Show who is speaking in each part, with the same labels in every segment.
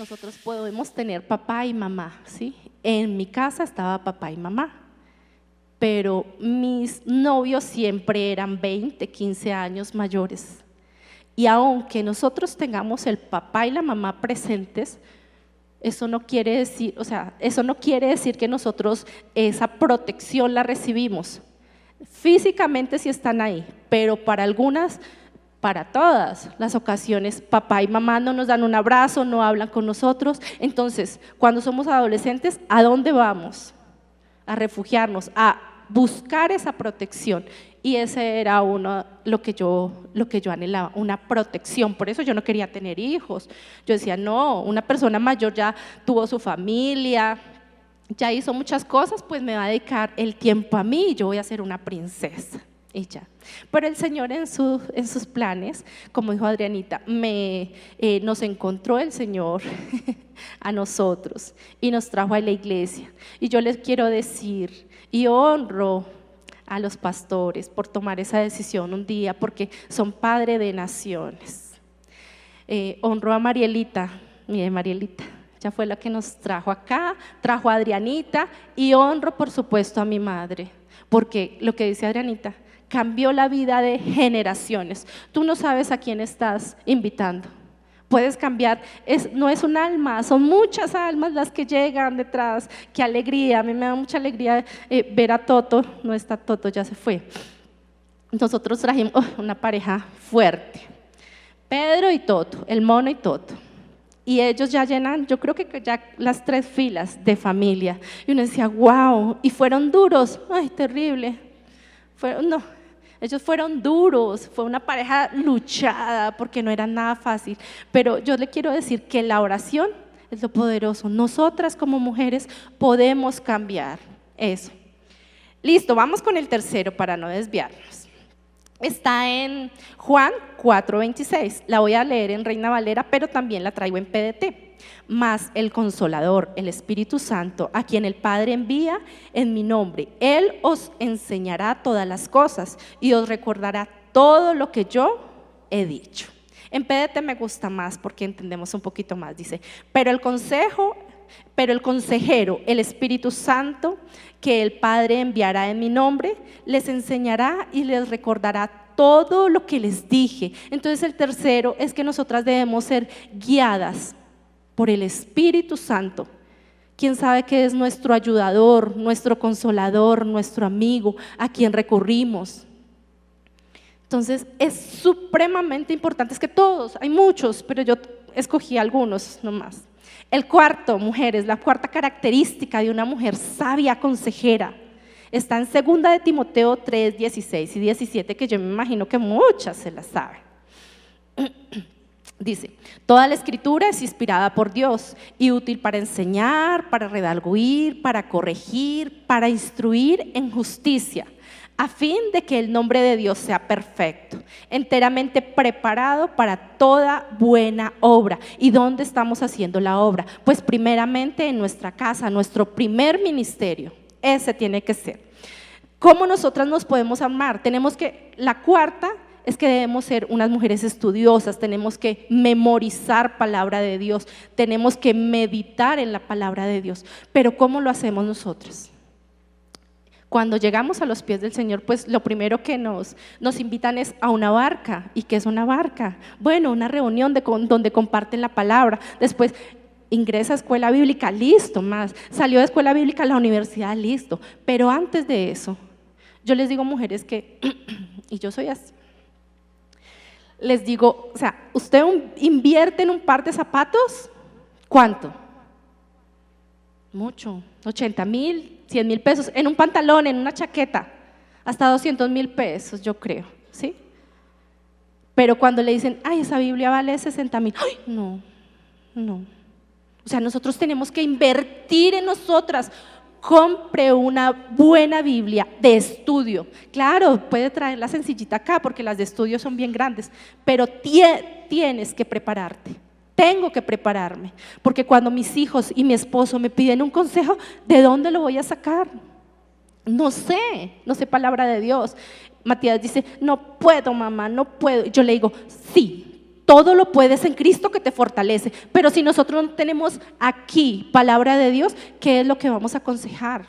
Speaker 1: nosotros podemos tener papá y mamá, ¿sí? En mi casa estaba papá y mamá, pero mis novios siempre eran 20, 15 años mayores. Y aunque nosotros tengamos el papá y la mamá presentes, eso no quiere decir, eso no quiere decir que nosotros esa protección la recibimos. Físicamente sí están ahí, pero para algunas, para todas las ocasiones, papá y mamá no nos dan un abrazo, no hablan con nosotros. Entonces, cuando somos adolescentes, ¿a dónde vamos? A refugiarnos, a buscar esa protección. Y ese era lo que yo anhelaba, una protección. Por eso yo no quería tener hijos. Yo decía, no, una persona mayor ya tuvo su familia, ya hizo muchas cosas, pues me va a dedicar el tiempo a mí y yo voy a ser una princesa. Y ya. Pero el Señor en sus planes, como dijo Adrianita, nos encontró el Señor a nosotros y nos trajo a la iglesia. Y yo les quiero decir, y honro a los pastores por tomar esa decisión un día, porque son padre de naciones. Honro a Marielita, mire Marielita, ya fue la que nos trajo acá, trajo a Adrianita, y honro por supuesto a mi madre, porque lo que dice Adrianita, cambió la vida de generaciones. Tú no sabes a quién estás invitando. Puedes cambiar, no es un alma, son muchas almas las que llegan detrás. Qué alegría, a mí me da mucha alegría ver a Toto, no está Toto, ya se fue. Nosotros trajimos una pareja fuerte, Pedro y Toto, el mono y Toto. Y ellos ya llenan, yo creo que ya las 3 filas de familia. Y uno decía, wow, y fueron duros, ay, terrible. Ellos fueron duros, fue una pareja luchada porque no era nada fácil, pero yo le quiero decir que la oración es lo poderoso. Nosotras como mujeres podemos cambiar eso. Listo, vamos con el tercero para no desviarnos. Está en Juan 4:26, la voy a leer en Reina Valera, pero también la traigo en PDT. Mas el Consolador, el Espíritu Santo, a quien el Padre envía en mi nombre, Él os enseñará todas las cosas y os recordará todo lo que yo he dicho. En PDT me gusta más porque entendemos un poquito más, dice, pero el consejero, el Espíritu Santo, que el Padre enviará en mi nombre, les enseñará y les recordará todo lo que les dije. Entonces el tercero es que nosotras debemos ser guiadas por el Espíritu Santo, quien sabe que es nuestro ayudador, nuestro consolador, nuestro amigo, a quien recurrimos. Entonces es supremamente importante, es que todos, hay muchos, pero yo escogí algunos nomás. El cuarto, mujeres, la cuarta característica de una mujer sabia consejera está en 2 de Timoteo 3, 16 y 17, que yo me imagino que muchas se la saben. Dice, toda la escritura es inspirada por Dios y útil para enseñar, para redarguir, para corregir, para instruir en justicia, a fin de que el nombre de Dios sea perfecto, enteramente preparado para toda buena obra. ¿Y dónde estamos haciendo la obra? Pues primeramente en nuestra casa, nuestro primer ministerio, ese tiene que ser. ¿Cómo nosotras nos podemos amar? La cuarta es que debemos ser unas mujeres estudiosas, tenemos que memorizar palabra de Dios, tenemos que meditar en la palabra de Dios. Pero ¿cómo lo hacemos nosotros? Cuando llegamos a los pies del Señor, pues lo primero que nos invitan es a una barca. ¿Y qué es una barca? Bueno, una reunión donde comparten la palabra. Después ingresa a escuela bíblica, listo, más. Salió de escuela bíblica a la universidad, listo. Pero antes de eso, yo les digo, mujeres, que, y yo soy así, les digo, ¿usted invierte en un par de zapatos? ¿Cuánto? Mucho, 80,000, 100,000 pesos, en un pantalón, en una chaqueta, hasta 200,000 pesos, yo creo, ¿sí? Pero cuando le dicen, ay, esa Biblia vale 60,000, ay, no. Nosotros tenemos que invertir en nosotras. Compre una buena Biblia de estudio. Claro, puede traer la sencillita acá porque las de estudio son bien grandes, pero tienes que prepararte. Tengo que prepararme, porque cuando mis hijos y mi esposo me piden un consejo, ¿de dónde lo voy a sacar? No sé palabra de Dios. Matías dice, no puedo, mamá, no puedo. Yo le digo, sí, Todo lo puedes en Cristo que te fortalece. Pero si nosotros no tenemos aquí palabra de Dios, ¿qué es lo que vamos a aconsejar?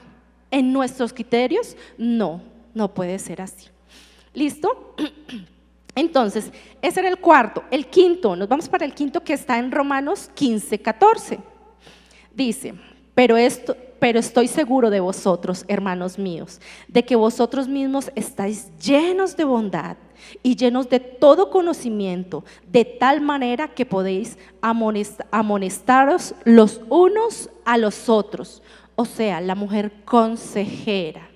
Speaker 1: ¿En nuestros criterios? No, no puede ser así. ¿Listo? Entonces, ese era el cuarto. El quinto, nos vamos para el quinto, que está en Romanos 15:14. Dice, pero estoy seguro de vosotros, hermanos míos, de que vosotros mismos estáis llenos de bondad y llenos de todo conocimiento, de tal manera que podéis amonestaros los unos a los otros. O sea, la mujer consejera,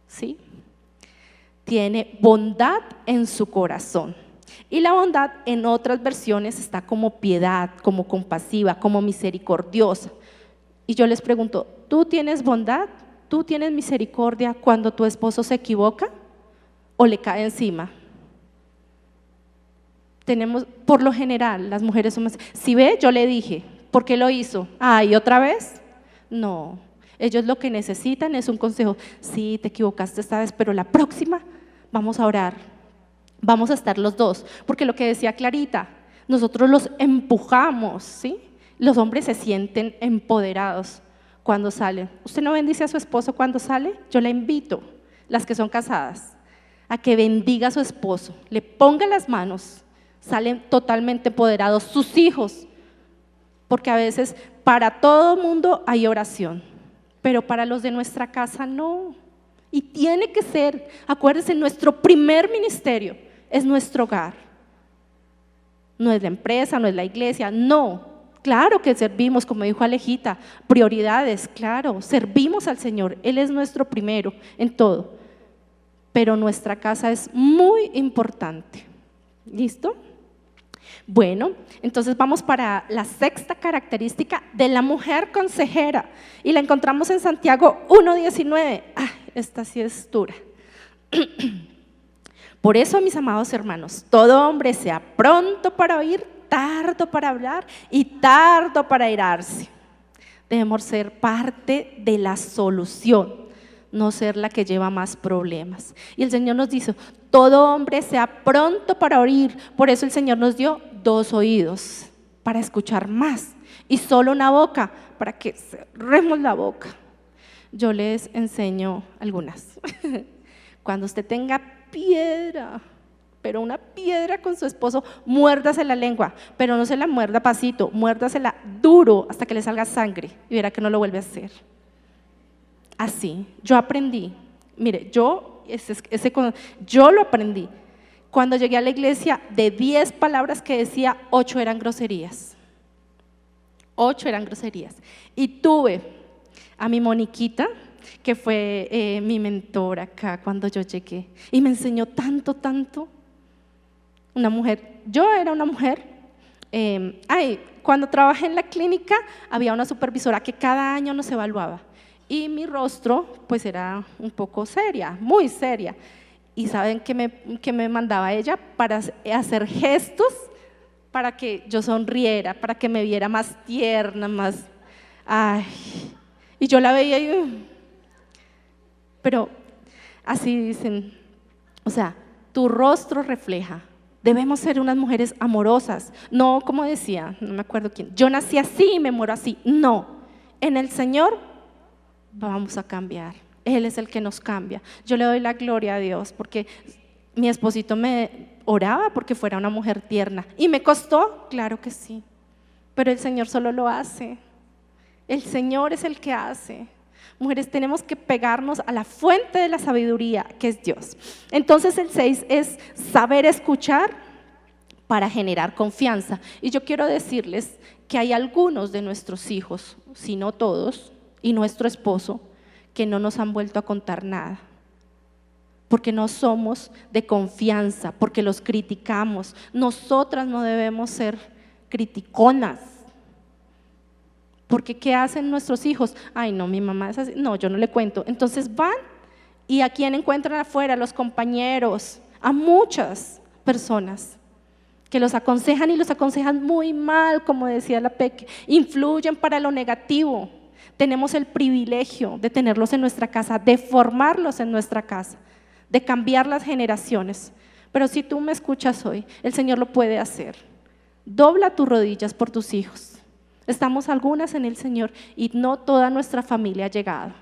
Speaker 1: ¿sí? Tiene bondad en su corazón. Y la bondad en otras versiones está como piedad, como compasiva, como misericordiosa. Y yo les pregunto, ¿tú tienes bondad? ¿Tú tienes misericordia cuando tu esposo se equivoca o le cae encima? Tenemos, por lo general, las mujeres somos, si ve, yo le dije, ¿por qué lo hizo? ¿Y otra vez? No, ellos lo que necesitan es un consejo. Sí, te equivocaste esta vez, pero la próxima vamos a orar, vamos a estar los dos, porque lo que decía Clarita, nosotros los empujamos, ¿sí? Los hombres se sienten empoderados cuando salen. ¿Usted no bendice a su esposo cuando sale? Yo la invito, las que son casadas, a que bendiga a su esposo, le ponga las manos, salen totalmente empoderados sus hijos, porque a veces para todo mundo hay oración, pero para los de nuestra casa no. Y tiene que ser, acuérdense, nuestro primer ministerio es nuestro hogar. No es la empresa, no es la iglesia, no. Claro que servimos, como dijo Alejita, prioridades, claro, servimos al Señor, Él es nuestro primero en todo, pero nuestra casa es muy importante. ¿Listo? Bueno, entonces vamos para la sexta característica de la mujer consejera y la encontramos en Santiago 1:19. Esta sí es dura. Por eso, mis amados hermanos, todo hombre sea pronto para oír, tardo para hablar y tardo para airarse. Debemos ser parte de la solución, no ser la que lleva más problemas. Y el Señor nos dice, todo hombre sea pronto para oír. Por eso el Señor nos dio 2 oídos para escuchar más y solo una boca para que cerremos la boca. Yo les enseño algunas. Cuando usted tenga piedra, pero una piedra con su esposo, muérdase la lengua, pero no se la muerda pasito, muérdasela duro hasta que le salga sangre y verá que no lo vuelve a hacer. Así, yo aprendí, mire, yo lo aprendí. Cuando llegué a la iglesia, de 10 palabras que decía, 8 eran groserías. 8 eran groserías. Y tuve a mi Moniquita, que fue mi mentora acá cuando yo llegué, y me enseñó tanto, tanto. Una mujer, yo era una mujer, cuando trabajé en la clínica había una supervisora que cada año nos evaluaba y mi rostro pues era un poco seria, muy seria, y ¿saben qué me mandaba ella? Para hacer gestos para que yo sonriera, para que me viera más tierna, más, y yo la veía y, pero así dicen, o sea, tu rostro refleja. Debemos ser unas mujeres amorosas, no como decía, no me acuerdo quién, yo nací así y me muero así. No, en el Señor vamos a cambiar, Él es el que nos cambia. Yo le doy la gloria a Dios porque mi esposito me oraba porque fuera una mujer tierna y me costó, claro que sí, pero el Señor solo lo hace, el Señor es el que hace. Mujeres, tenemos que pegarnos a la fuente de la sabiduría, que es Dios. Entonces el 6 es saber escuchar para generar confianza. Y yo quiero decirles que hay algunos de nuestros hijos, si no todos, y nuestro esposo, que no nos han vuelto a contar nada. Porque no somos de confianza, porque los criticamos. Nosotras no debemos ser criticonas. Porque ¿qué hacen nuestros hijos? Ay, no, mi mamá es así. No, yo no le cuento. Entonces van y ¿a quién encuentran afuera? A los compañeros, a muchas personas que los aconsejan y los aconsejan muy mal, como decía la Peque, influyen para lo negativo. Tenemos el privilegio de tenerlos en nuestra casa, de formarlos en nuestra casa, de cambiar las generaciones. Pero si tú me escuchas hoy, el Señor lo puede hacer. Dobla tus rodillas por tus hijos. Estamos algunas en el Señor y no toda nuestra familia ha llegado.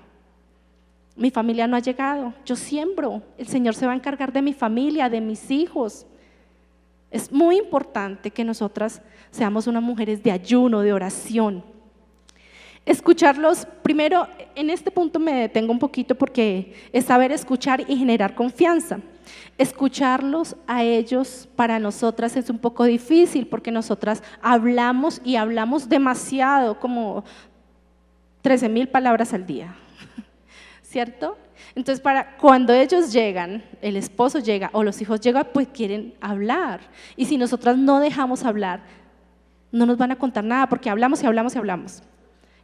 Speaker 1: Mi familia no ha llegado, yo siembro, el Señor se va a encargar de mi familia, de mis hijos. Es muy importante que nosotras seamos unas mujeres de ayuno, de oración. Escucharlos, primero en este punto me detengo un poquito porque es saber escuchar y generar confianza. Escucharlos a ellos para nosotras es un poco difícil porque nosotras hablamos y hablamos demasiado, como 13,000 palabras al día, ¿cierto? Entonces cuando ellos llegan, el esposo llega o los hijos llegan, pues quieren hablar. Y si nosotras no dejamos hablar, no nos van a contar nada porque hablamos y hablamos y hablamos.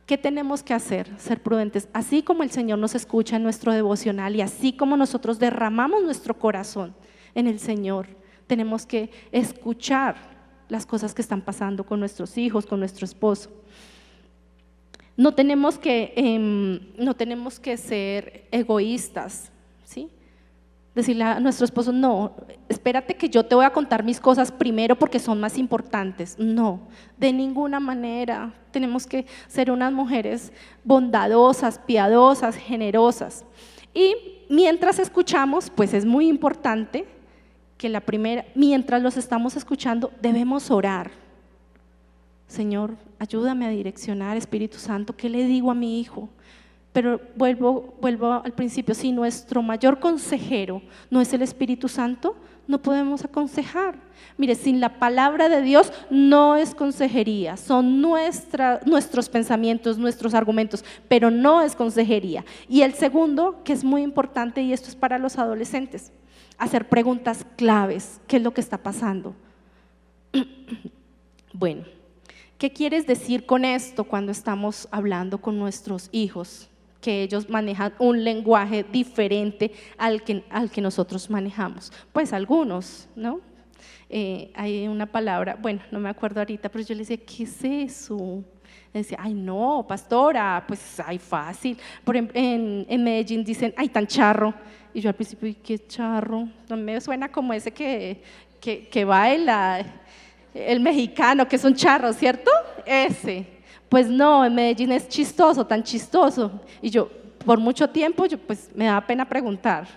Speaker 1: ¿Qué tenemos que hacer? Ser prudentes. Así como el Señor nos escucha en nuestro devocional y así como nosotros derramamos nuestro corazón en el Señor, tenemos que escuchar las cosas que están pasando con nuestros hijos, con nuestro esposo. No tenemos que ser egoístas, ¿sí? Decirle a nuestro esposo, no, espérate que yo te voy a contar mis cosas primero porque son más importantes. No, de ninguna manera. Tenemos que ser unas mujeres bondadosas, piadosas, generosas. Y mientras escuchamos, pues es muy importante que mientras los estamos escuchando, debemos orar. Señor, ayúdame a direccionar, Espíritu Santo, ¿qué le digo a mi hijo? Pero vuelvo al principio, si nuestro mayor consejero no es el Espíritu Santo, no podemos aconsejar. Mire, sin la palabra de Dios no es consejería, son nuestros pensamientos, nuestros argumentos, pero no es consejería. Y el segundo, que es muy importante, y esto es para los adolescentes, hacer preguntas claves, ¿qué es lo que está pasando? Bueno, ¿qué quieres decir con esto cuando estamos hablando con nuestros hijos? Que ellos manejan un lenguaje diferente al que nosotros manejamos. Pues algunos, ¿no? Hay una palabra, bueno, no me acuerdo ahorita, pero yo le decía, ¿qué es eso? Le decía, ay no, pastora, pues ay fácil. Por ejemplo, en Medellín dicen, ay tan charro. Y yo al principio, ¿qué charro? No me suena como ese que baila, el mexicano, que es un charro, ¿cierto? Ese. Pues no, en Medellín es chistoso, tan chistoso. Y yo, por mucho tiempo, pues me da pena preguntar.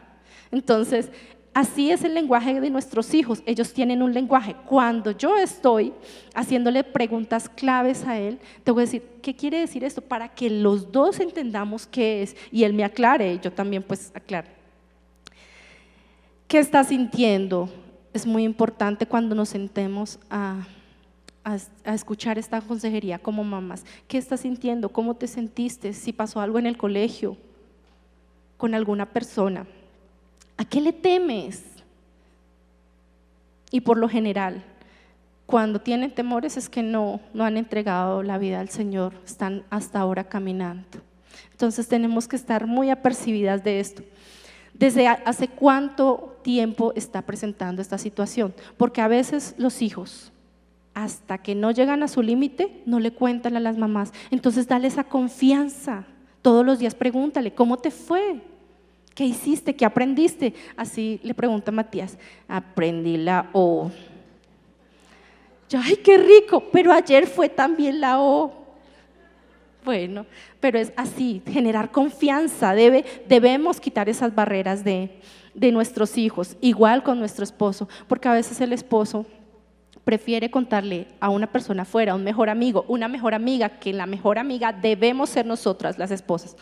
Speaker 1: Entonces, así es el lenguaje de nuestros hijos. Ellos tienen un lenguaje. Cuando yo estoy haciéndole preguntas claves a él, te voy a decir, ¿qué quiere decir esto? Para que los dos entendamos qué es y él me aclare, y yo también pues aclaro. ¿Qué está sintiendo? Es muy importante cuando nos sentemos a escuchar esta consejería como mamás. ¿Qué estás sintiendo? ¿Cómo te sentiste? Si pasó algo en el colegio, con alguna persona. ¿A qué le temes? Y por lo general, cuando tienen temores es que no han entregado la vida al Señor, están hasta ahora caminando. Entonces tenemos que estar muy apercibidas de esto. ¿Desde hace cuánto tiempo está presentando esta situación? Porque a veces los hijos, hasta que no llegan a su límite, no le cuentan a las mamás. Entonces dale esa confianza. Todos los días pregúntale, ¿cómo te fue? ¿Qué hiciste? ¿Qué aprendiste? Así le pregunta Matías, aprendí la O. Yo, ay, qué rico, pero ayer fue también la O. Bueno, pero es así, generar confianza. Debemos quitar esas barreras de nuestros hijos, igual con nuestro esposo, porque a veces el esposo prefiere contarle a una persona afuera, a un mejor amigo, una mejor amiga, que la mejor amiga debemos ser nosotras, las esposas,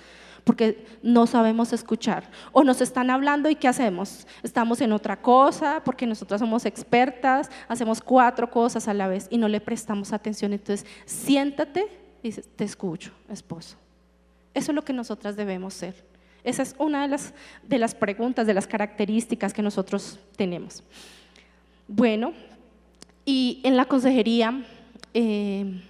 Speaker 1: porque no sabemos escuchar. O nos están hablando y ¿qué hacemos? Estamos en otra cosa, porque nosotras somos expertas, hacemos 4 cosas a la vez y no le prestamos atención. Entonces, siéntate y dices, te escucho, esposo. Eso es lo que nosotras debemos ser. Esa es una de las preguntas, de las características que nosotros tenemos. Bueno, y en la consejería en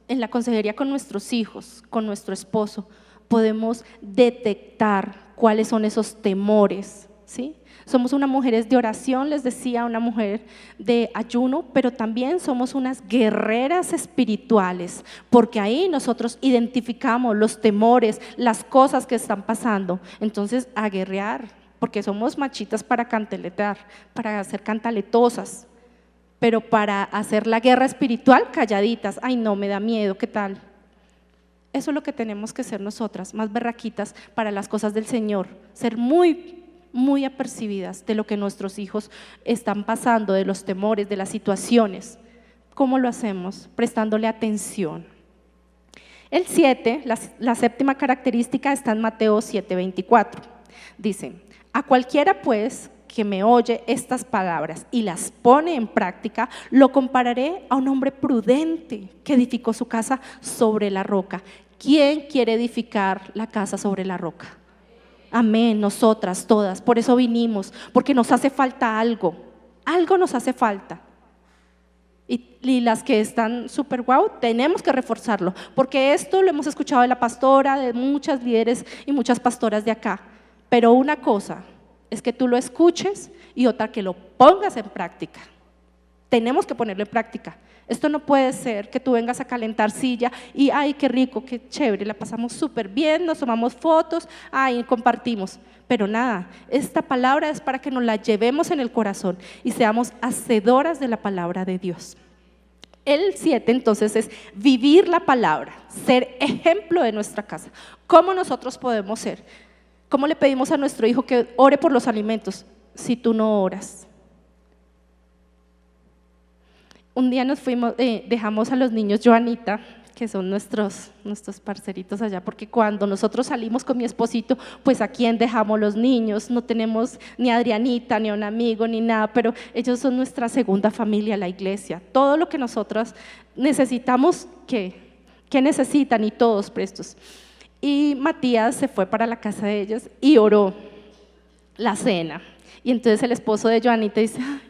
Speaker 1: la consejería con nuestros hijos, con nuestro esposo, podemos detectar cuáles son esos temores, ¿sí? Somos unas mujeres de oración, les decía, una mujer de ayuno, pero también somos unas guerreras espirituales, porque ahí nosotros identificamos los temores, las cosas que están pasando. Entonces, a guerrear, porque somos machitas para cantaletar, para ser cantaletosas. pero para hacer la guerra espiritual, calladitas. Ay, no, me da miedo, ¿qué tal? Eso es lo que tenemos que ser nosotras, más berraquitas para las cosas del Señor, ser muy apercibidas de lo que nuestros hijos están pasando, de los temores, de las situaciones. ¿Cómo lo hacemos? Prestándole atención. El 7, la séptima característica está en Mateo 7:24. Dice: a cualquiera pues que me oye estas palabras y las pone en práctica, lo compararé a un hombre prudente que edificó su casa sobre la roca. ¿Quién quiere edificar la casa sobre la roca? Amén, nosotras todas. Por eso vinimos, porque nos hace falta algo nos hace falta. Y las que están súper guau, tenemos que reforzarlo, porque esto lo hemos escuchado de la pastora, de muchas líderes y muchas pastoras de acá. Pero una cosa es que tú lo escuches y otra que lo pongas en práctica. Tenemos que ponerlo en práctica. Esto no puede ser que tú vengas a calentar silla y ay, qué rico, qué chévere, la pasamos súper bien, nos tomamos fotos, ay, compartimos. Pero nada, esta palabra es para que nos la llevemos en el corazón y seamos hacedoras de la palabra de Dios. El 7 entonces es vivir la palabra, ser ejemplo de nuestra casa. ¿Cómo nosotros podemos ser? ¿Cómo le pedimos a nuestro hijo que ore por los alimentos si tú no oras? Un día nos fuimos, dejamos a los niños Joanita, que son nuestros parceritos allá, porque cuando nosotros salimos con mi esposito, pues ¿a quién dejamos los niños? No tenemos ni a Adrianita, ni a un amigo, ni nada, pero ellos son nuestra segunda familia, la iglesia. Todo lo que nosotros necesitamos, ¿qué necesitan? Y todos prestos. Y Matías se fue para la casa de ellos y oró la cena. Y entonces el esposo de Joanita dice: ay,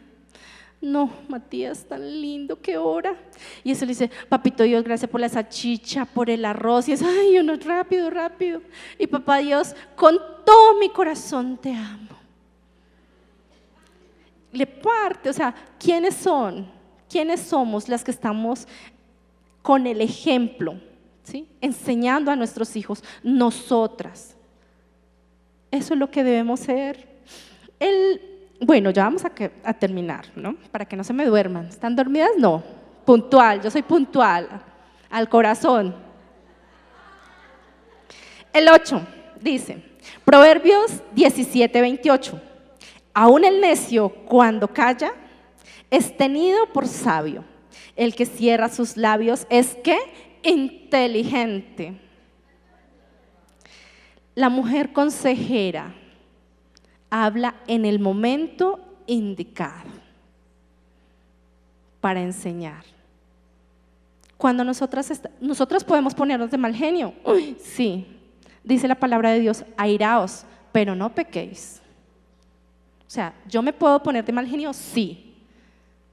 Speaker 1: no, Matías, tan lindo que ora. Y eso le dice: papito Dios, gracias por la salchicha, por el arroz. Y es: ay, uno, rápido, rápido. Y papá Dios, con todo mi corazón te amo. Le parte, o sea, ¿quiénes son? ¿Quiénes somos las que estamos con el ejemplo? ¿Sí? Enseñando a nuestros hijos, nosotras. Eso es lo que debemos ser. Bueno, ya vamos a terminar, ¿no? Para que no se me duerman. ¿Están dormidas? No. Puntual, yo soy puntual, al corazón. El 8 dice, Proverbios 17:28. Aún el necio, cuando calla, es tenido por sabio. El que cierra sus labios es ¿qué? Inteligente. La mujer consejera habla en el momento indicado para enseñar. Cuando nosotras podemos ponernos de mal genio, uy, sí, dice la palabra de Dios: airaos, pero no pequéis. O sea, yo me puedo poner de mal genio, sí,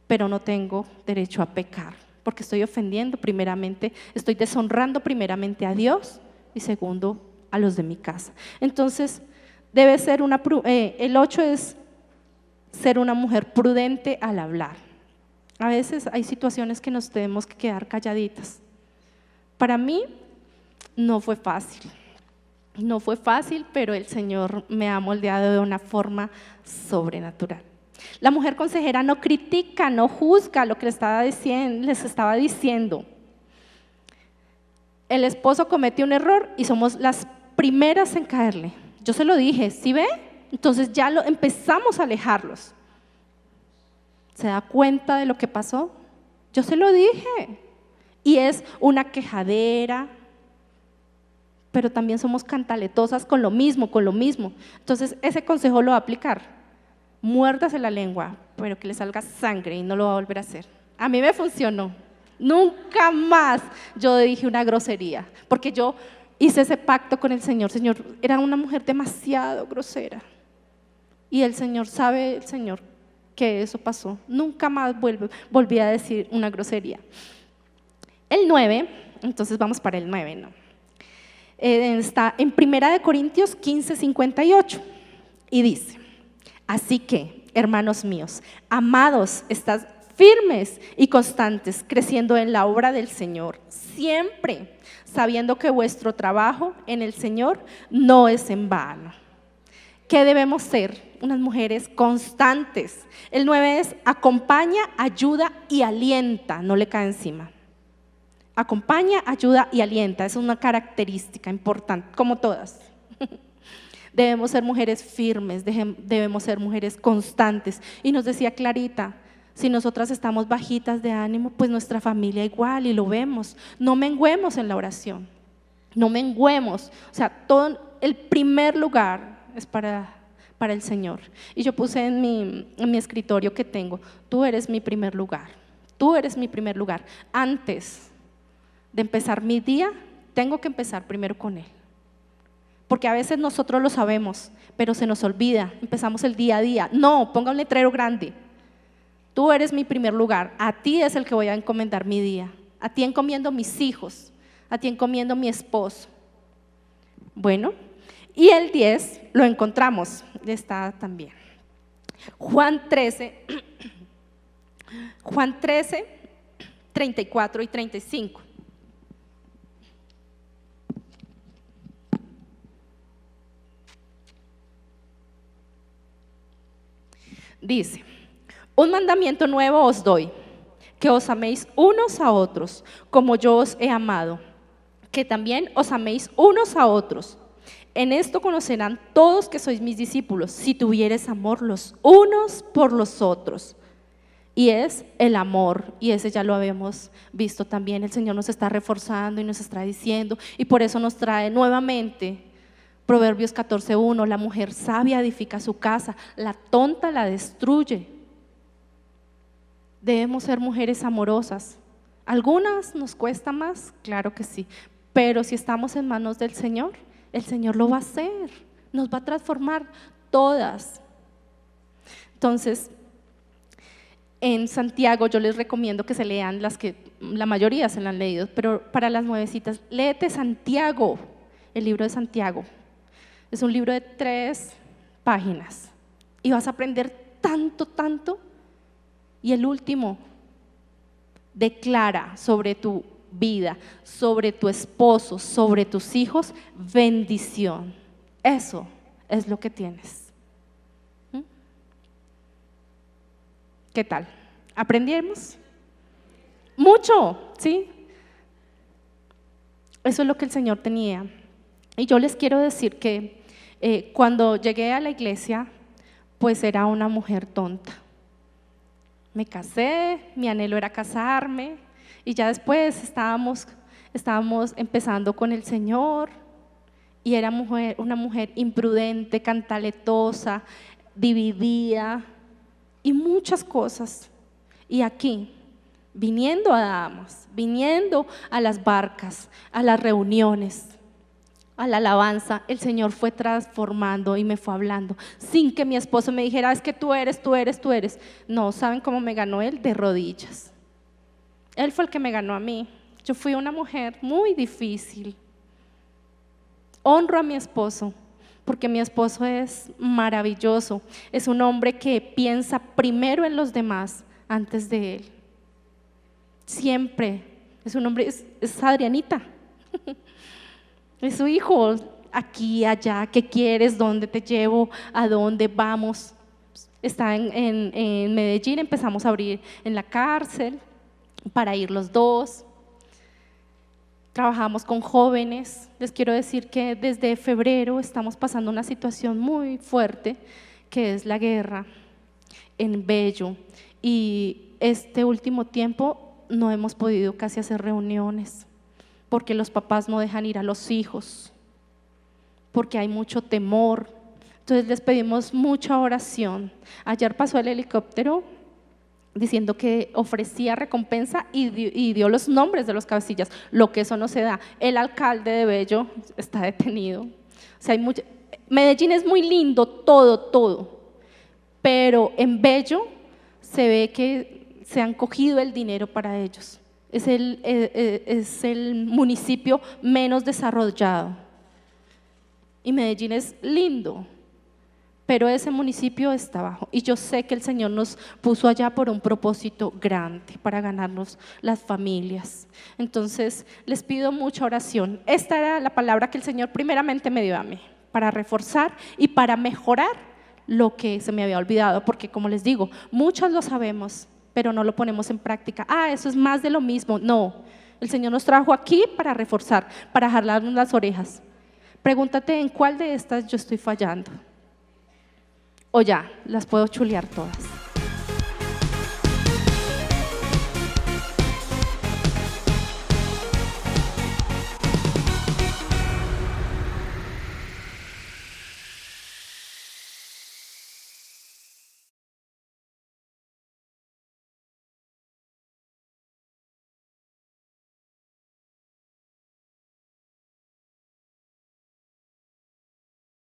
Speaker 1: pero no tengo derecho a pecar, porque estoy ofendiendo primeramente, estoy deshonrando primeramente a Dios y segundo a los de mi casa. Entonces, debe ser el 8 es ser una mujer prudente al hablar. A veces hay situaciones que nos tenemos que quedar calladitas. Para mí no fue fácil, pero el Señor me ha moldeado de una forma sobrenatural. La mujer consejera no critica, no juzga lo que les estaba diciendo. El esposo comete un error y somos las primeras en caerle. Yo se lo dije, ¿sí ve? Entonces ya empezamos a alejarlos. ¿Se da cuenta de lo que pasó? Yo se lo dije. Y es una quejadera, pero también somos cantaletosas con lo mismo. Entonces ese consejo lo va a aplicar. Muérdase la lengua, pero que le salga sangre y no lo va a volver a hacer. A mí me funcionó. Nunca más yo dije una grosería, porque yo hice ese pacto con el Señor. Señor, era una mujer demasiado grosera. Y el Señor sabe, que eso pasó. Nunca más volví a decir una grosería. El 9, entonces vamos para el 9, ¿no? Está en 1 Corintios 15:58 y dice: así que, hermanos míos, amados, estad firmes y constantes, creciendo en la obra del Señor, siempre sabiendo que vuestro trabajo en el Señor no es en vano. ¿qué debemos ser? Unas mujeres constantes. El 9 es acompaña, ayuda y alienta, no le cae encima. Acompaña, ayuda y alienta, es una característica importante, como todas. Debemos ser mujeres firmes, debemos ser mujeres constantes. Y nos decía Clarita, si nosotras estamos bajitas de ánimo, pues nuestra familia igual, y lo vemos. No menguemos en la oración, no menguemos. O sea, todo el primer lugar es para el Señor. Y yo puse en mi escritorio que tengo, tú eres mi primer lugar, tú eres mi primer lugar. Antes de empezar mi día, tengo que empezar primero con Él. Porque a veces nosotros lo sabemos, pero se nos olvida, empezamos el día a día. No, ponga un letrero grande. Tú eres mi primer lugar, a ti es el que voy a encomendar mi día. A ti encomiendo mis hijos, a ti encomiendo mi esposo. Bueno, y el 10 lo encontramos, está también. Juan 13, 34 y 35. Dice, un mandamiento nuevo os doy, que os améis unos a otros, como yo os he amado, que también os améis unos a otros. En esto conocerán todos que sois mis discípulos, si tuviereis amor los unos por los otros. Y es el amor, y ese ya lo habíamos visto también. El Señor nos está reforzando y nos está diciendo, y por eso nos trae nuevamente Proverbios 14:1, la mujer sabia edifica su casa, la tonta la destruye. Debemos ser mujeres amorosas. Algunas nos cuesta más, claro que sí, pero si estamos en manos del Señor, el Señor lo va a hacer, nos va a transformar todas. Entonces, en Santiago yo les recomiendo que se lean las que la mayoría se la han leído, pero para las nuevecitas, léete Santiago, el libro de Santiago. Es un libro de 3 páginas y vas a aprender tanto, tanto. Y el último, declara sobre tu vida, sobre tu esposo, sobre tus hijos, bendición. Eso es lo que tienes. ¿Qué tal? ¿Aprendimos? Mucho, ¿sí? Eso es lo que el Señor tenía. Y yo les quiero decir que cuando llegué a la iglesia, pues era una mujer tonta. Me casé, mi anhelo era casarme, y ya después estábamos empezando con el Señor, y era una mujer imprudente, cantaletosa, dividida, y muchas cosas. Y aquí, viniendo a damas, viniendo a las barcas, a las reuniones, a la alabanza, el Señor fue transformando y me fue hablando, sin que mi esposo me dijera, es que tú eres. No, ¿saben cómo me ganó Él? De rodillas. Él fue el que me ganó a mí. Yo fui una mujer muy difícil. Honro a mi esposo, porque mi esposo es maravilloso. Es un hombre que piensa primero en los demás antes de él. Siempre. Es un hombre, es Adrianita. Es su hijo, aquí, allá, ¿qué quieres? ¿Dónde te llevo? ¿A dónde vamos? Está en Medellín, empezamos a abrir en la cárcel para ir los dos. Trabajamos con jóvenes. Les quiero decir que desde febrero estamos pasando una situación muy fuerte, que es la guerra en Bello. Y este último tiempo no hemos podido casi hacer reuniones, porque los papás no dejan ir a los hijos, porque hay mucho temor. Entonces les pedimos mucha oración. Ayer pasó el helicóptero diciendo que ofrecía recompensa y dio los nombres de los cabecillas, lo que eso no se da. El alcalde de Bello está detenido. O sea, Medellín es muy lindo, todo, pero en Bello se ve que se han cogido el dinero para ellos. Es el municipio menos desarrollado. Y Medellín es lindo, pero ese municipio está abajo. Y yo sé que el Señor nos puso allá por un propósito grande, para ganarnos las familias. Entonces, les pido mucha oración. Esta era la palabra que el Señor primeramente me dio a mí. para reforzar y para mejorar lo que se me había olvidado, porque como les digo, muchos lo sabemos, pero no lo ponemos en práctica. Eso es más de lo mismo. No, el Señor nos trajo aquí para reforzar, para jalarnos las orejas. Pregúntate en cuál de estas yo estoy fallando. O ya, las puedo chulear todas.